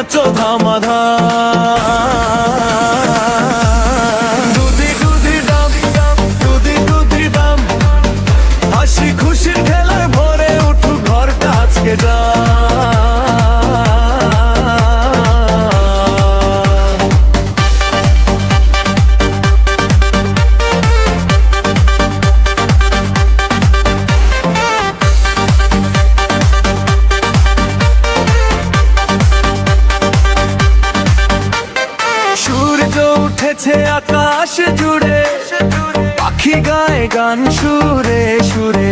নাচো ধামাধাম। দুদি দুদি ডাম ডাম, দুদি দুদি ডাম, হাসি খুশির খেলায় ভরে উঠুক ঘরটা আজকে ডাম। সূর্য উঠেছে আকাশ জুড়ে, পাখি গায় গান সুরে সুরে,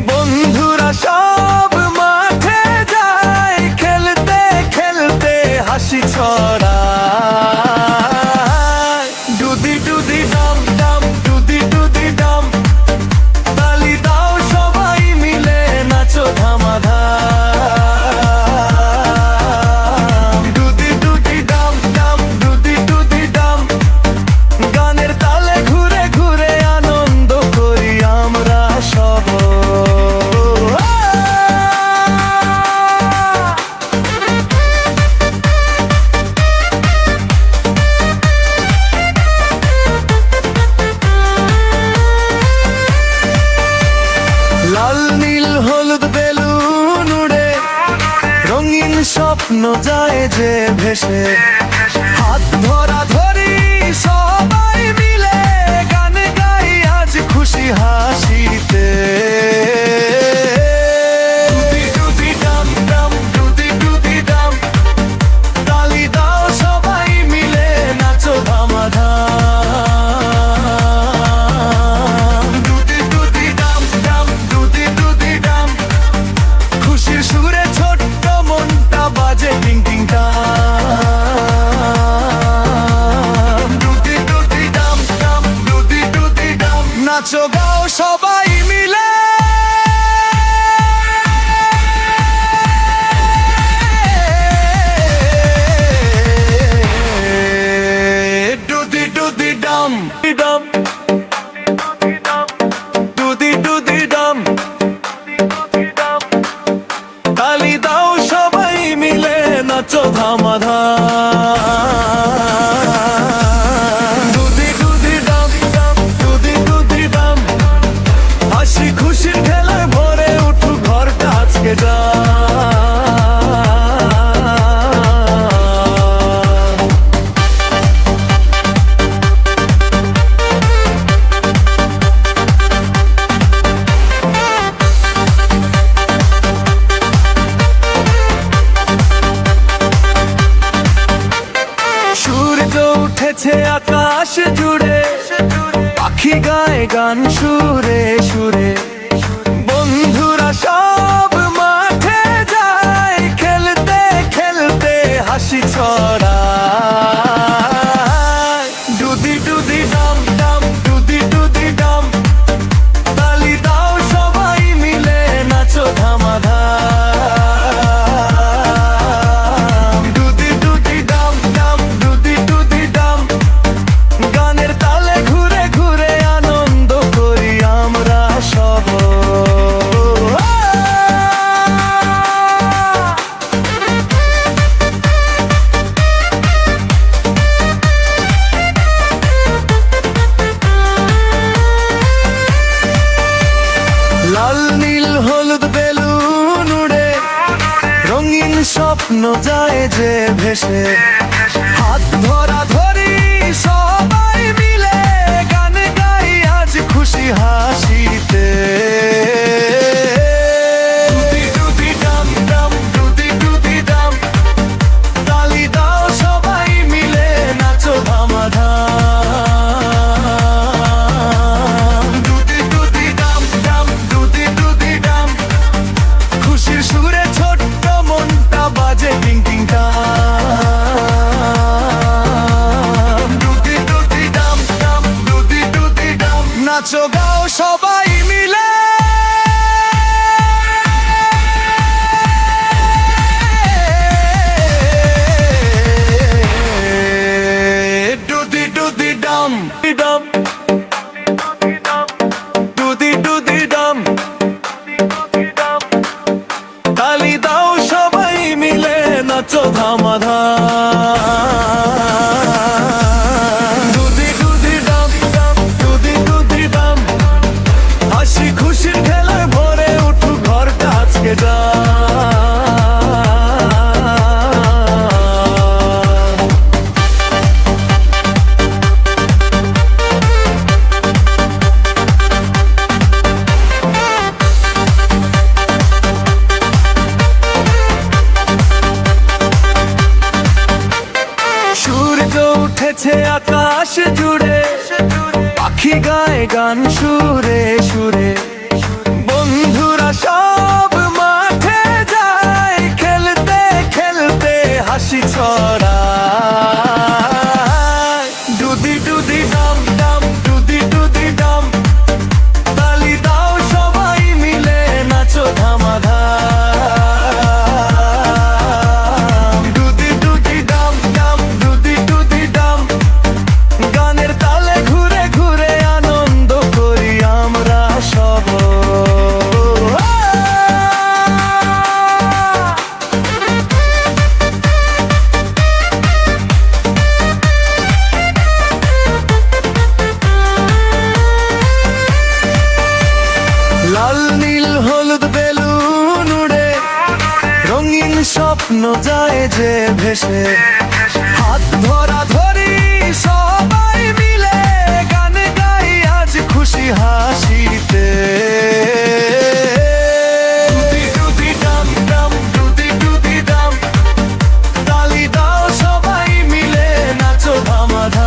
বন্ধুরা সব মাঠে যায় খেলতে খেলতে হাসি ছড়ায়। দুদি দুদি ডাম ডাম, দুদি দুদি ডাম, তালি দাও সবাই মিলে নাচো ধামাধাম। দুদি দুদি ডাম ডাম, দুদি দুদি ডাম, গানের তালে ঘুরে ঘুরে আনন্দ করি আমরা সব। লাল নীল হলুদ বেলুন উড়ে, রঙিন স্বপ্ন যায় যে ভেসে, হাত ধরা ধরি সবাই মিলে গান গাই আজ খুশি হাসিতে। দুদি দুদি ডাম ডাম, দুদি দুদি ডাম, তালি দাও সবাই মিলে নাচো ধামাধাম। দুদি দুদি ডাম ডাম, দুদি দুদি ডাম, খুশির সুরে ছোট্ট মনটা বাজে টিং টিং টাম। দুদি দুদি ডাম ডাম, দুদি দুদি ডাম, নাচো গাও সবাই মিলে। দুদি দুদি ডাম ডাম, দুদি দুদি ডাম, তালি দাও সবাই মিলে নাচো ধামাধাম। দুদি দুদি ডাম ডাম, দুদি দুদি ডাম, হাসি খুশির খেলায় ভরে উঠুক ঘরটা আজকে ডাম। সূর্য উঠেছে আকাশ জুড়ে, পাখি গায় গান সুরে সুরে, বন্ধুরা সব মাঠে যায় খেলতে খেলতে হাসি ছড়ায়। দুদি দুদি ডাম ডাম, দুদি দুদি ডাম, তালি দাও সবাই মিলে নাচো ধামাধাম। দুদি দুদি ডাম ডাম, দুদি দুদি ডাম, গানের তালে ঘুরে ঘুরে আনন্দ করি আমরা সব। লাল নীল হলুদ বেলুন উড়ে, রঙিন স্বপ্ন যায় যে ভেসে, হাত ধরা ধরি সবাই মিলে গান গাই আজ খুশি হাসিতে। দুদি দুদি ডাম ডাম, দুদি দুদি ডাম, তালি দাও সবাই মিলে নাচো ধামাধাম। দুদি দুদি ডাম ডাম, দুদি দুদি ডাম, খুশির সুরে ছোট্ট মনটা বাজে টিং টিং টাম। দুদি দুদি ডাম ডাম, দুদি দুদি ডাম, নাচো গাও সবাই মিলে। নাচো ধামাধাম। দুদি দুদি ডাম ডাম, দুদি দুদি ডাম, হাসি খুশির খেলায় ভরে উঠুক ঘরটা আজকে যা। সূর্য উঠেছে আকাশ জুড়ে, পাখি গায় গান সুরে সুরে, বন্ধুরা সব মাঠে যায় খেলতে খেলতে হাসি ছড়ায়। দুদি দুদি ডাম ডাম, দুদি দুদি ডাম, তালি দাও সবাই মিলে নাচো ধামাধাম। দুদি দুদি ডাম ডাম, দুদি দুদি ডাম, গানের তালে ঘুরে ঘুরে আনন্দ করি আমরা সব। লাল নীল হলুদ বেলুন উড়ে, রঙিন স্বপ্ন যায় যে ভেসে, হাত ধরা ধরি সবাই মিলে গান গাই আজ খুশি হাসিতে। দুদি দুদি ডাম ডাম, দুদি দুদি ডাম, তালি দাও সবাই মিলে নাচো ধামাধাম।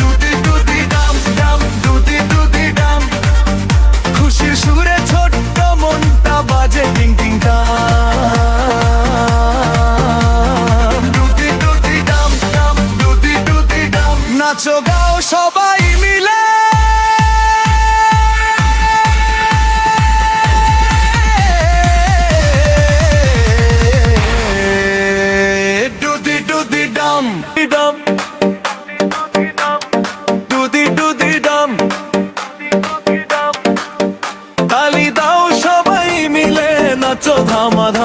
দুদি দুদি ডাম ডাম, দুদি দুদি ডাম, খুশির সুরে ছোট্ট মনটা বাজে টিং টিং টাম। দুদি দুদি ডাম ডাম, দুদি দুদি ডাম, নাচো গাও সবাই মিলে। দুদি দুদি ডাম ডাম, দুদি দুদি ডাম, তালি দাও সবাই মিলে নাচো ধামাধাম।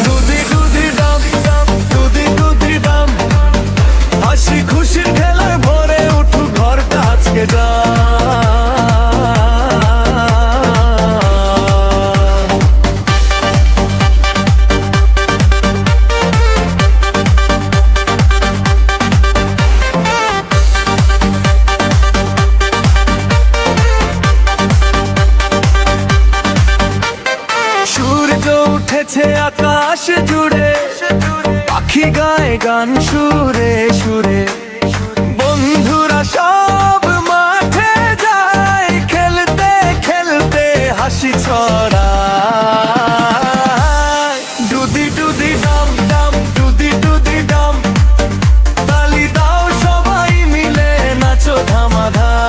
দুদি দুদি ডাম ডাম, দুদি দুদি ডাম, হাসি খুশির খেলায় ভরে উঠুক ঘরটা আজকে যা। সূর্য উঠেছে আকাশ জুড়ে, পাখি গায় গান সুরে সুরে, বন্ধুরা সব মাঠে যায় খেলতে খেলতে হাসি ছড়ায়। দুদি দুদি ডাম ডাম, দুদি দুদি ডাম, তালি দাও সবাই মিলে নাচো ধামাধাম।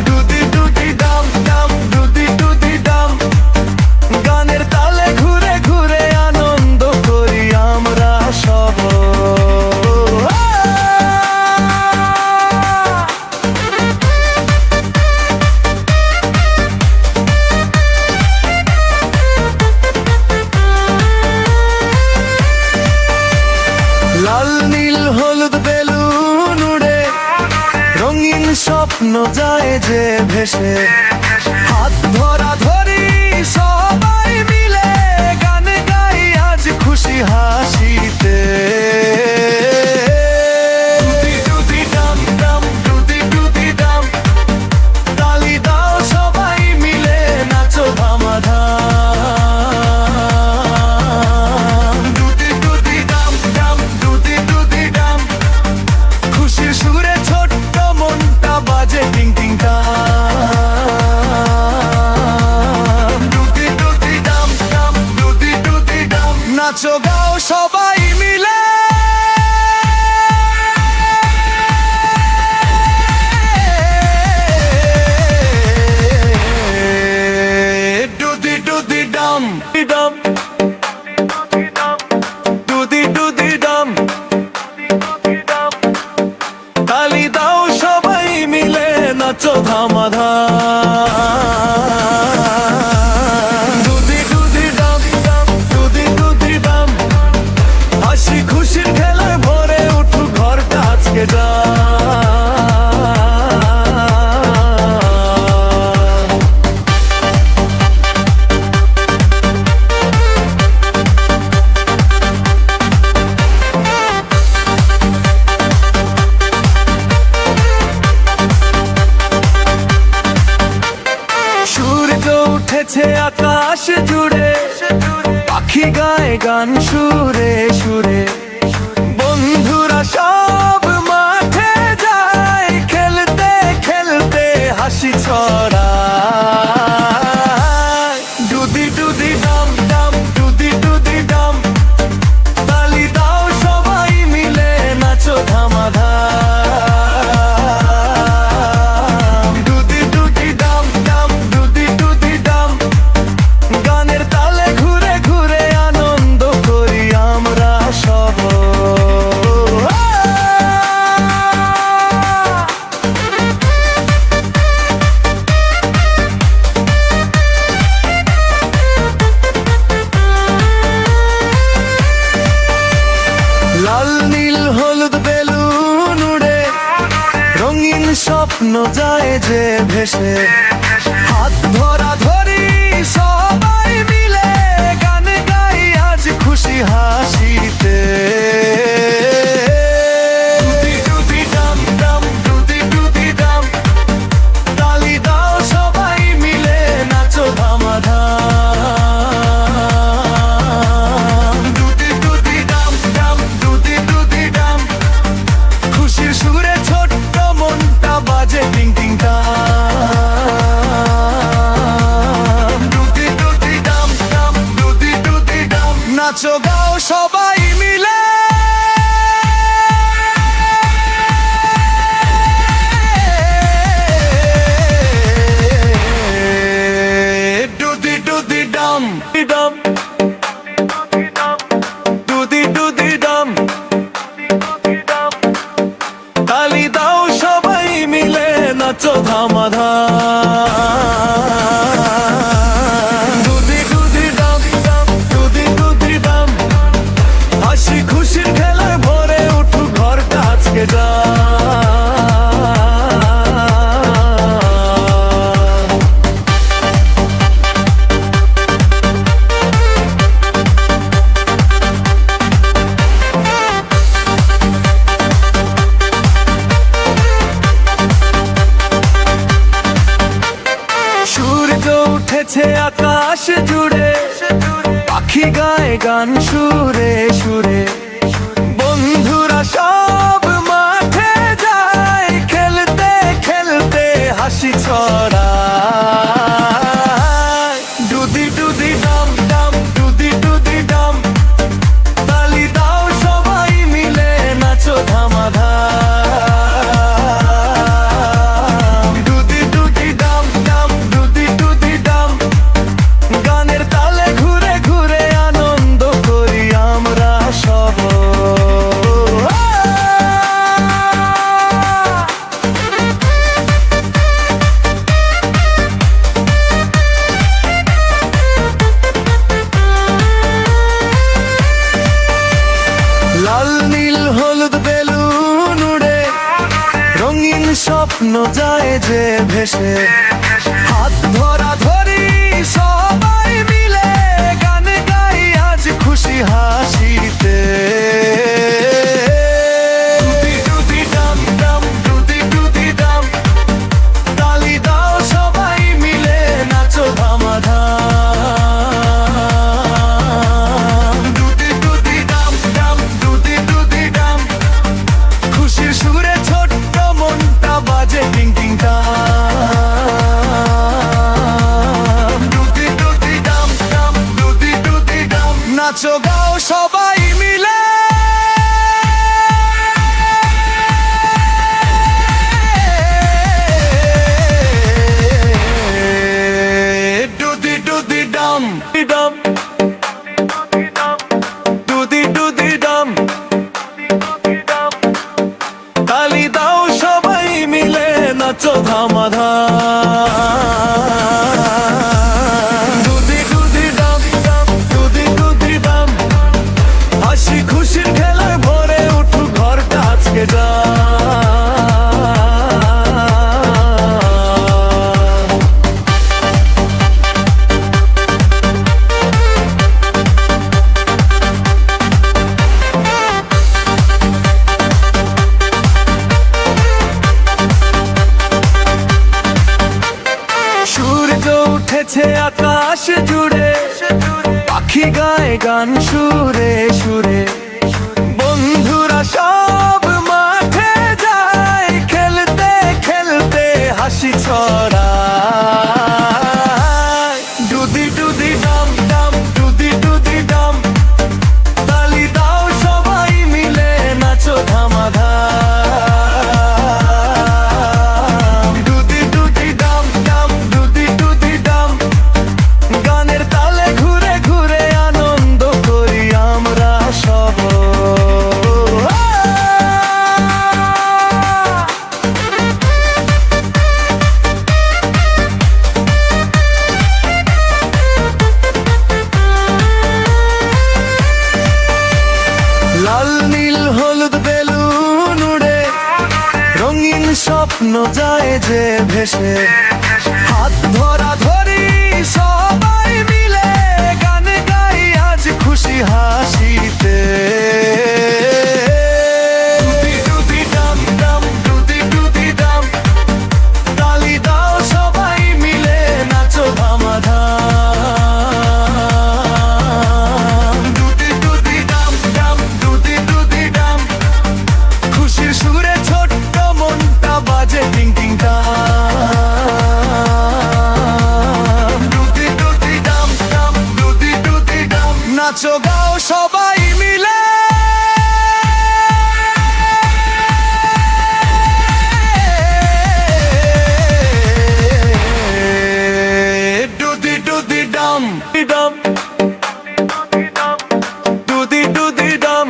দুদি দুদি ডাম ডাম, দুদি দুদি ডাম, গানের তালে ঘুরে ঘুরে আনন্দ করি আমরা সব। লাল নীল হলুদ বেলুন উড়ে, রঙিন স্বপ্ন যায় যে ভেসে, হাত ধরা ধরি সবাই মিলে গান গাই আজ খুশি হাসিতে। দুদি দুদি ডাম ডাম, দুদি দুদি ডাম, তালি দাও সবাই মিলে নাচো ধামাধাম। দুদি দুদি ডাম ডাম, দুদি দুদি ডাম, খুশির সুরে ছোট্ট মনটা বাজে টিং টিং টাম। দুদি দুদি ডাম ডাম, দুদি দুদি ডাম, নাচো গাও সবাই মিলে। নাচো ধামাধাম। দুদি দুদি ডাম ডাম, দুদি দুদি ডাম, হাসি খুশির খেলায় ভরে উঠুক ঘরটা আজকে যা। উঠেছে আকাশ জুড়ে, পাখি গায় গান সুরে সুরে, বন্ধুরা সব মাঠে যায় খেলতে খেলতে হাসি ছড়ায়। দুদি দুদি ডাম ডাম, দুদি দুদি ডাম, তালি দাও সবাই মিলে নাচো ধামাধাম। দুদি দুদি ডাম ডাম, দুদি দুদি ডাম, গানের তালে ঘুরে ঘুরে আনন্দ করি আমরা সব। লাল নীল হলুদ বেলুন উড়ে, রঙিন স্বপ্ন যায় যে ভেসে, হাত ধরা ধরি সবাই মিলে গান গাই আজ খুশি হাসিতে। দুদি দুদি ডাম ডাম, দুদি দুদি ডাম, তালি দাও সবাই মিলে নাচো ধামাধাম। দুদি দুদি ডাম ডাম, দুদি দুদি ডাম, খুশির সুরে ছোট্ট মনটা বাজে টিং টিং টাম। দুদি দুদি ডাম ডাম, দুদি দুদি ডাম, নাচো গাও সবাই মিলে। দুদি দুদি ডাম ডাম, দুদি দুদি ডাম, তালি দাও সবাই মিলে নাচো ধামাধাম। দুদি দুদি ডাম ডাম, দুদি দুদি ডাম, হাসি খুশির খেলায় ভরে উঠুক ঘরটা আজকে যা। সূর্য উঠেছে আকাশ জুড়ে, পাখি গায় গান সুরে সুরে, বন্ধুরা সব মাঠে যায় খেলতে খেলতে হাসি ছড়ায়। দুদি দুদি ডাম ডাম, দুদি দুদি ডাম, তালি দাও সবাই মিলে নাচো ধামাধাম। দুদি দুদি ডাম ডাম, দুদি দুদি ডাম, গানের তালে ঘুরে ঘুরে আনন্দ করি আমরা সব। লাল নীল হলুদ বেলুন উড়ে, রঙিন স্বপ্ন যায় যে ভেসে, হাত ধরা ধরি সবাই মিলে গান গাই আজ খুশি হাসিতে। দুদি দুদি ডাম ডাম, দুদি দুদি ডাম, তালি দাও সবাই মিলে নাচো ধামাধাম। দুদি দুদি ডাম ডাম, দুদি দুদি ডাম, খুশির সুরে ছোট্ট মনটা বাজে টিং টিং টাম। দুদি দুদি ডাম ডাম, দুদি দুদি ডাম, নাচো গাও সবাই মিলে। দুদি দুদি ডাম ডাম, দুদি দুদি ডাম, তালি দাও সবাই মিলে নাচো নাচো ধামাধাম। ডুদি ডুদি ডাম ডাম, ডুদি ডুদি ডাম, হাসি খুশির খেলায় ভরে উঠুক ঘরটা আজকে যা। সূর্য উঠেছে আকাশ জুড়ে, পাখি গায় গান সুরে সুরে, বন্ধুরা সব মাঠে যায় খেলতে খেলতে হাসি ছড়ায়। ডুদি ডুদি ডাম ডাম, ডুদি ডুদি ডাম, তালি দাও সবাই মিলে নাচো ধামাধাম। ডুদি ডুদি ডাম ডাম, ডুদি ডুদি ডাম, গানের তালে ঘুরে ঘুরে আনন্দ করি আমরা সব। লাল নীল হলুদ বেলুন উড়ে, রঙিন স্বপ্ন যায় যে ভেসে, হাত ধরা ধরি সবাই মিলে গান গাই আজ খুশি হাসিতে। ডুদি ডুদি ডাম ডাম, ডুদি ডুদি ডাম, তালি দাও সবাই মিলে নাচো ধামাধাম। ডুদি ডুদি ডাম ডাম, ডুদি ডুদি ডাম, খুশির সুরে ছোট্ট মনটা বাজে টিং টিং টাম। ডুদি ডুদি ডাম ডাম, ডুদি ডুদি ডাম, নাচো গাও সবাই মিলে। ডুদি ডুদি ডাম ডাম, ডুদি ডুদি ডাম,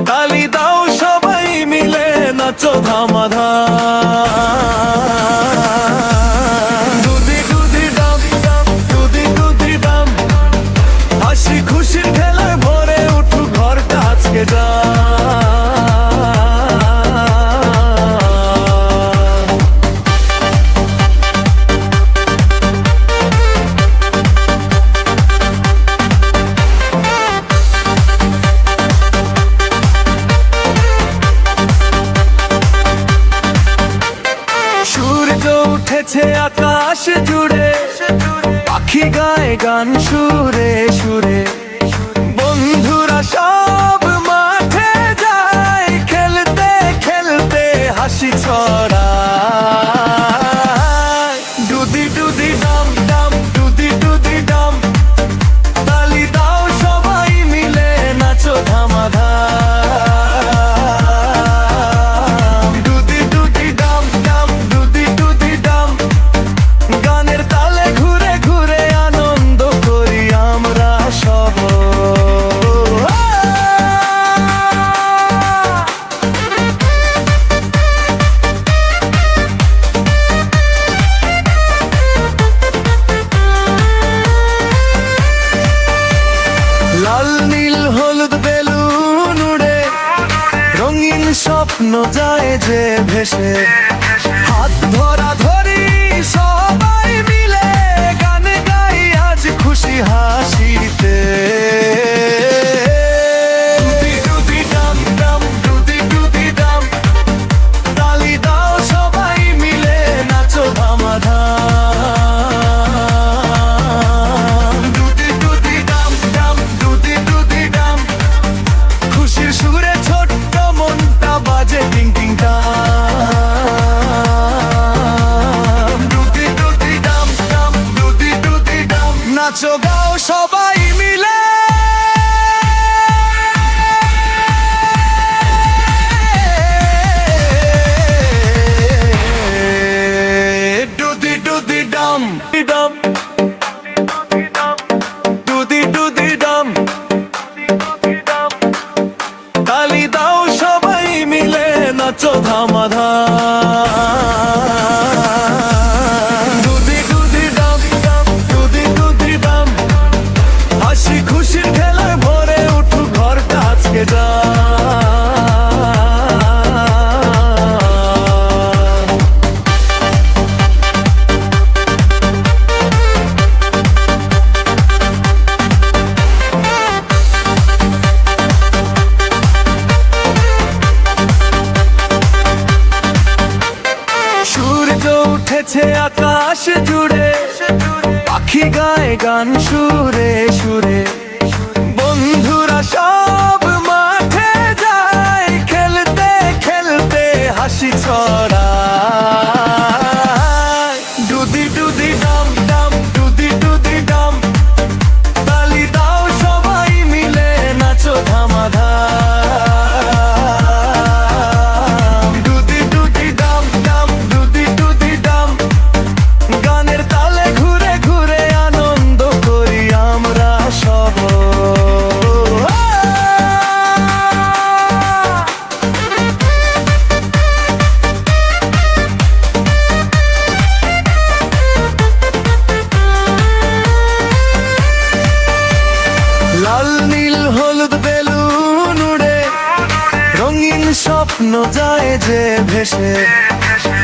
তালি দাও সবাই মিলে নাচো ধামাধাম। ডুদি ডুদি ডাম ডাম, ডুদি ডুদি ডাম, হাসি খুশির খেলায় ভরে উঠুক ঘরটা আজকে যা। সূর্য উঠেছে আকাশ জুড়ে, পাখি গায় গান সুরে সুরে, বন্ধুরা সব মাঠে যায় খেলতে খেলতে হাসি ছড়ায়। ডুদি ডুদি ডাম ডাম, ডুদি ডুদি ডাম, তালি দাও সবাই মিলে নাচো ধামাধাম। ডুদি ডুদি ডাম ডাম, ডুদি ডুদি ডাম, গানের তালে ঘুরে ঘুরে আনন্দ করি আমরা সব। লাল নীল হলুদ বেলুন উড়ে, রঙিন স্বপ্ন যায় যে ভেসে, হাত ধরা ধরি সবাই মিলে গান গাই আজ খুশি হাসিতে। ডুদি ডুদি ডাম ডাম, ডুদি ডুদি ডাম, তালি দাও সবাই মিলে নাচো ধামাধাম। ডুদি ডুদি ডাম ডাম, ডুদি ডুদি ডাম, খুশির সুরে ছোট্ট মনটা বাজে টিং টিং টাম। ডুদি ডুদি ডাম ডাম, ডুদি ডুদি ডাম, নাচো গাও সবাই মিলে। নাচো ধামাধাম। ডুদি ডুদি ডাম ডাম, ডুদি ডুদি ডাম, হাসি খুশির খেলায় ভরে উঠুক ঘরটা আজকে যা। সূর্য উঠেছে আকাশ জুড়ে, পাখি গায় গান সুরে সুরে, বন্ধুরা সব মাঠে যায় খেলতে খেলতে হাসি ছড়ায়। ডুদি ডুদি ডাম ডাম, ডুদি ডুদি ডাম, তালি দাও সবাই মিলে নাচো ধামাধাম। ডুদি ডুদি ডাম ডাম, ডুদি ডুদি ডাম, গানের তালে ঘুরে ঘুরে আনন্দ করি আমরা সব। লাল নীল হলুদ বেলুন উড়ে, রঙিন স্বপ্ন যায় যে ভেসে,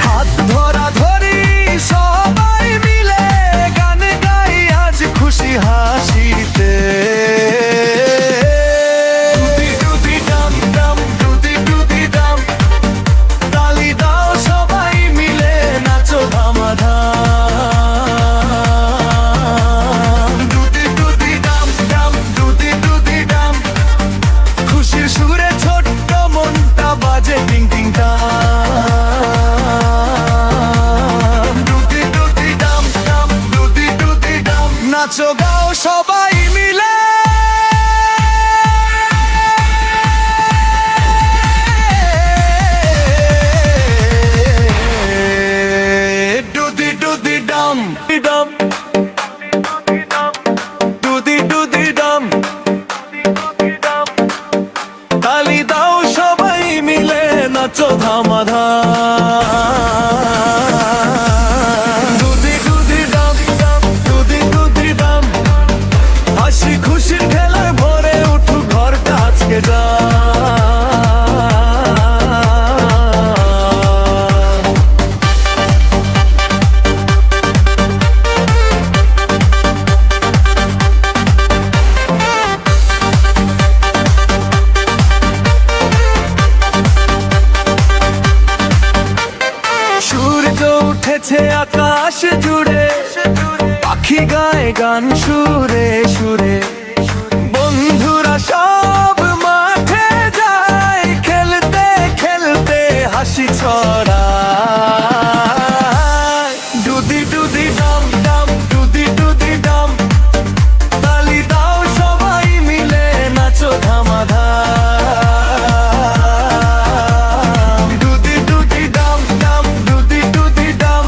হাত ধরা ধরি সবাই মিলে গান গাই আজ খুশি হাসিতে। ডুদি ডুদি ডাম ডাম, ডুদি ডুদি ডাম, তালি দাও সবাই মিলে নাচো ধামাধাম। ডুদি ডুদি ডাম ডাম, ডুদি ডুদি ডাম, খুশির সুরে ছোট্ট মনটা বাজে টিং টিং টাম। ডুদি ডুদি ডাম ডাম, ডুদি ডুদি ডাম, নাচো গাও সবাই মিলে। ডুদি ডুদি ডাম ডাম, ডুদি ডুদি ডাম, তালি দাও সবাই মিলে নাচো ধামাধাম। ডুদি ডুদি ডাম ডাম, ডুদি ডুদি ডাম, হাসি খুশির খেলায় ভরে উঠুক ঘরটা আজকে যা। সূর্য উঠেছে আকাশ জুড়ে, পাখি গায় গান সুরে সুরে, বন্ধুরা সব মাঠে যায় খেলতে খেলতে হাসি ছড়ায়। ডুদি ডুদি ডাম ডাম, ডুদি ডুদি ডাম, তালি দাও সবাই মিলে নাচো ধামাধাম। ডুদি ডুদি ডাম ডাম, ডুদি ডুদি ডাম,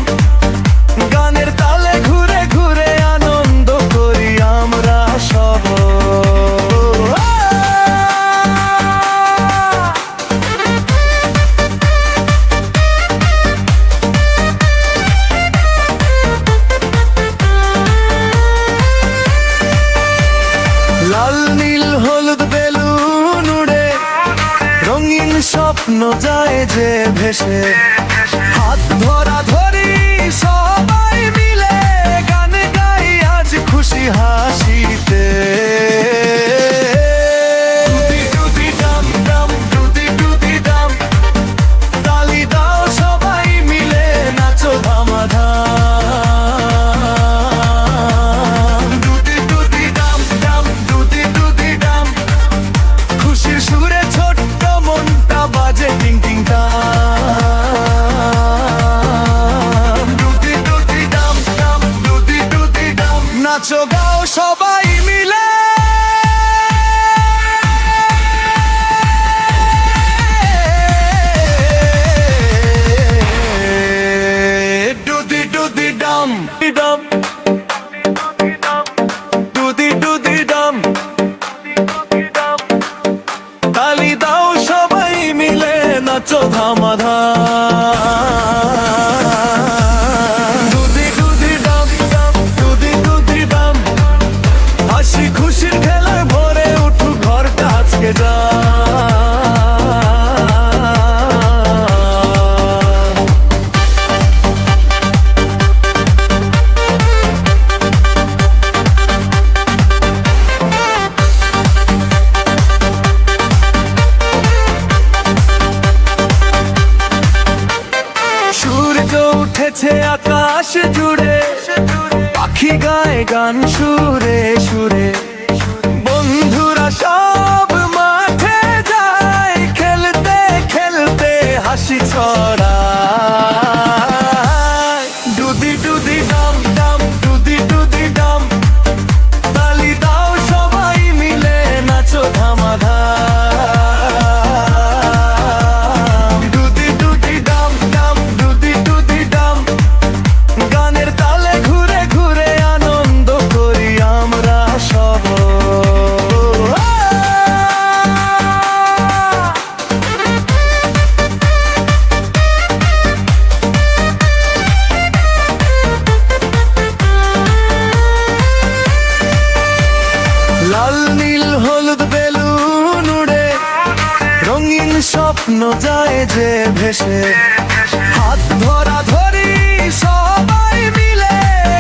গানের তালে ঘুরে ঘুরে আনন্দ করি আমরা সব। লাল নীল হলুদ বেলুন উড়ে, রঙিন স্বপ্ন যায় যে ভেসে, হাত ধরা ধরি সবাই মিলে গান গাই আজ খুশি হাসিতে। ডুদি ডুদি ডাম ডাম, ডুদি ডুদি ডাম, তালি দাও সবাই মিলে নাচো ধামাধাম। ডুদি ডুদি ডাম ডাম, ডুদি ডুদি ডাম, খুশির সুরে ছোট্ট মনটা বাজে টিং টিং টাম। ডুদি ডুদি ডাম ডাম, ডুদি ডুদি ডাম, নাচো গাও সবাই মিলে। ডুদি ডুদি ডাম ডাম, ডুদি ডুদি ডাম, তালি দাও সবাই মিলে নাচো ধাম। ধামাধাম। দুদি দুদি ডাম ডাম, দুদি দুদি ডাম, হাসি খুশির খেলায় ভরে উঠুক ঘরটা আজকে যা। সূর্য উঠেছে আকাশ জুড়ে, পাখি গায় গান সুরে সুরে, বন্ধুরা সব মাঠে যায়, খেলতে খেলতে হাসি ছড়ায়। দুদি দুদি ডাম ডাম, দুদি দুদি ডাম, তালি দাও সবাই মিলে নাচো ধামাধাম। দুদি দুদি ডাম ডাম, দুদি দুদি ডাম, গানের তালে ঘুরে ঘুরে আনন্দ করি আমরা সব। লাল নীল হলুদ বেলুন উড়ে, রঙিন স্বপ্ন যায় যে ভেসে, হাত ধরা ধরি সবাই মিলে,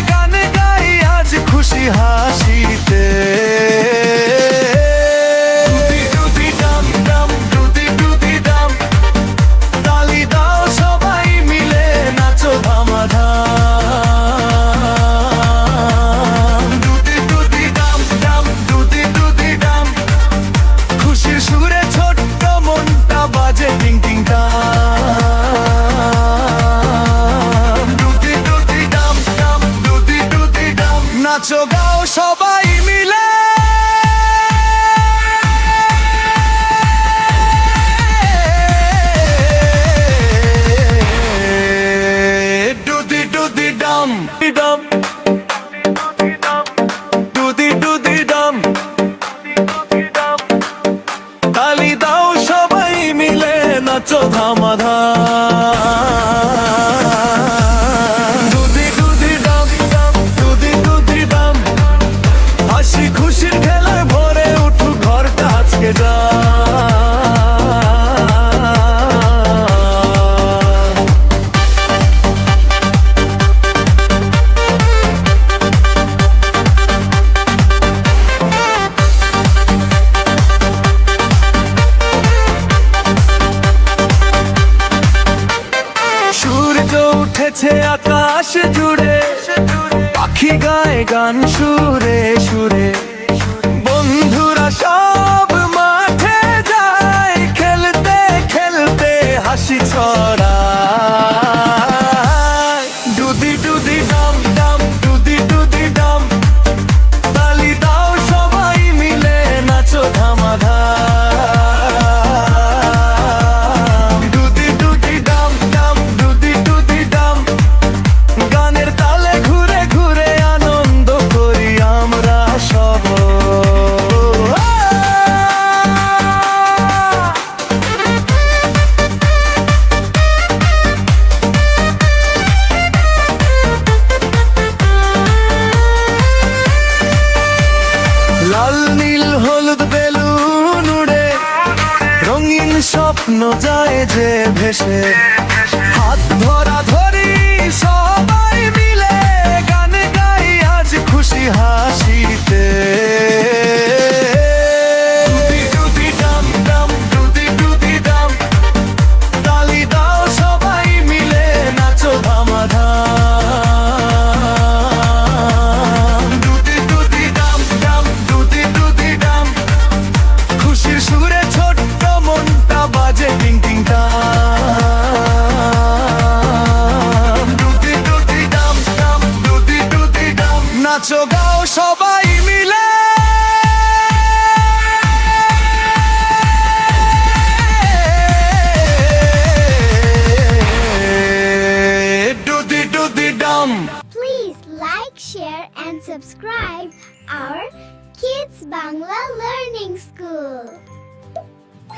গান গাই আজ খুশি হাসিতে। দুদি দুদি ডাম ডাম, দুদি দুদি ডাম, তালি দাও সবাই মিলে নাচো ধামাধাম। দুদি দুদি ডাম ডাম, দুদি দুদি ডাম, খুশির সুরে ছোট্ট মনটা বাজে টিং টিং টাম। দুদি দুদি ডাম ডাম, দুদি দুদি ডাম, নাচো গাও সবাই মিলে। দুদি দুদি ডাম ডাম, দুদি দুদি ডাম, তালি দাও সবাই মিলে নাচো ধামাধাম। দুদি দুদি ডাম ডাম, দুদি দুদি ডাম, হাসি খুশির খেলায় ভরে উঠুক ঘরটা আজকে যা। সূর্য উঠেছে আকাশ জুড়ে, পাখি গায় গান সুরে সুরে, বন্ধুরা সব মাঠে যায়, খেলতে খেলতে হাসি ছড়ায়। দুদি দুদি ডাম ডাম, দুদি দুদি ডাম, তালি দাও সবাই মিলে নাচো ধামাধাম। দুদি দুদি ডাম ডাম, দুদি দুদি ডাম, গানের তালে ঘুরে ঘুরে আনন্দ করি আমরা সব। লাল নীল হলুদ বেলুন উড়ে, রঙিন স্বপ্ন যায় যে ভেসে, হাত ধরা ধরি সবাই মিলে, গান গাই আজ খুশি হাসিতে। দুদি দুদি ডাম ডাম, দুদি দুদি ডাম, তালি দাও সবাই মিলে নাচো ধামাধাম। দুদি দুদি ডাম ডাম, দুদি দুদি ডাম, খুশির সুরে ছোট্ট মনটা বাজে টিং টিং টাম। দুদি দুদি ডাম ডাম, দুদি দুদি ডাম, নাচো গাও সবাই মিলে। দুদি দুদি Dam. Please like, share and subscribe our Kids Bangla Learning School.